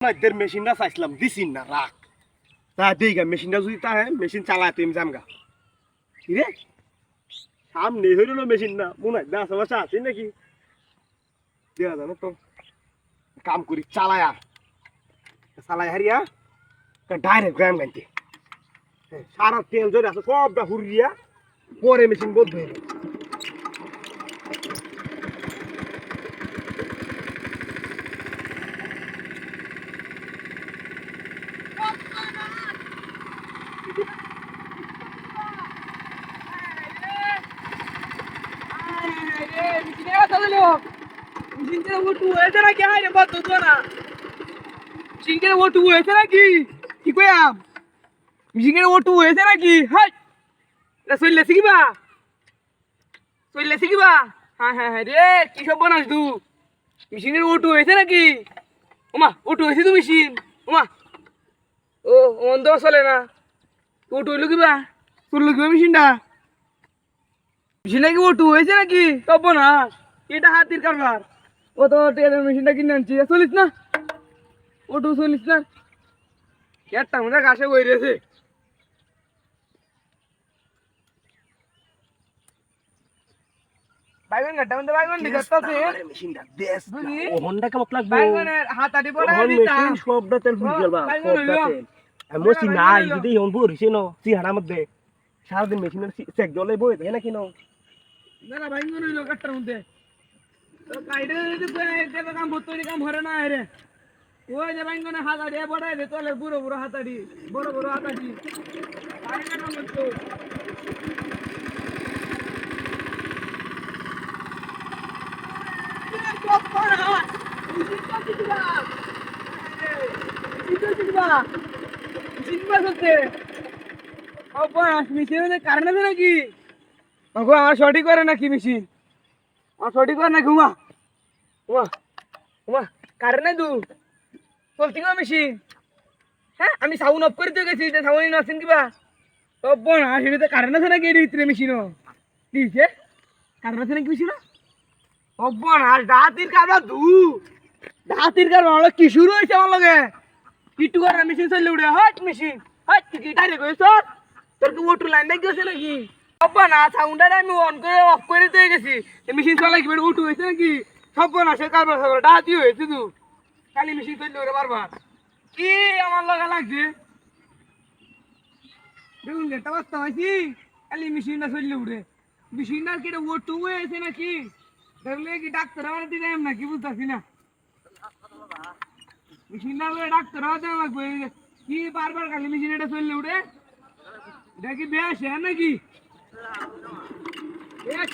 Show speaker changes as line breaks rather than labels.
এদের মেশিনটা চাইছিলাম দিছিন না রাখ তা দেই গা মেশিনটা যদি তা মেশিন চালায় তুমি যাম গা কি রে সামনে হইল মেশিন না মনে হয় না সমস্যা আছে নাকি দেওয়া যাবে তো কাম করি চালায়া হারিয়া ডাইরেক্ট গ্রাম গাইতে সারা তেল জোরে আছে সবটা হুরিয়া পরে মেশিন বদলে
চলে না ওটু হইলো কিবা করলো কিবা মেশিনটা মেশিনটা কি ওটু হয়েছে নাকি তব না এটা হাতির কারবার ও তো মেশিনটা কিনে আনছি চলিস না ওটু চলিস না একটা মনে ঘাসে বই রয়েছে বাইগন ঘাটটা মধ্যে বাইগন দিতে
মেশিনটা দেশ ও হন্ডা কেমন লাগবে
বাইগনের হাতাটি পড়া দিতা
সবটা তেল ফুল গেলবা সবটা তেল মসি নাই যদি হন বুর হিসেন সি হাড়ার মধ্যে সারাদিন মেশিনের চেক জলে বই দেয় না কিন
না বাইগন হইলো কাটটার মধ্যে তো কাইডে যদি কাম ভর্তি কাম ভরে না রে ওই যে বাইগনের হাতাটি পড়াই দে তোলে বুড়ো বুড়ো হাতাটি বড় বড় হাতাটি বাইগনের মধ্যে নাকি আমার সঠিক করে নাকি মেশিন আমার সঠিক করে নাকি উমা উমা উমা কারেন্ট দু চলছি গো মেশিন হ্যাঁ আমি সাউন্ড অফ করে দিয়ে গেছি সাউন্ড আসছেন কিবা সেটা কারেন্ট আছে নাকি এর ভিতরে মেশিনও দিয়েছে কারেন্ট আছে নাকি মেশিনও অব্বনাশ ডাহাতির কারবার ডাহাতির কারবার কি শুরু হয়েছে আমার লগে কিটু করার মেশিন চলে উঠে হট মেশিন হট তুই কি ডাইরে কইছ তোর কি ওটু লাইন দেখি গেছে নাকি অব্বনা সাউন্ডার আমি অন করে অফ করে দিয়ে গেছি মেশিন চলাই কি ওটু হয়েছে নাকি সব্বনাশের কারবার সব ডাহাতি হয়েছে তুই খালি মেশিন চলে উঠে বারবার কি আমার লগা লাগছে দেখুন গেটটা বাস্তা হয়েছি খালি মেশিনটা চলে উঠে মেশিনটা কি ওটু হয়েছে নাকি দেখলে কি ডাক্তার আমার দিতে নাকি বুঝতেছি না মেশিনটা ডাক্তার দেওয়া লাগবে কি বারবার খালি মেশিন এটা চললে উঠে এটা কি বেশ নাকি বেশ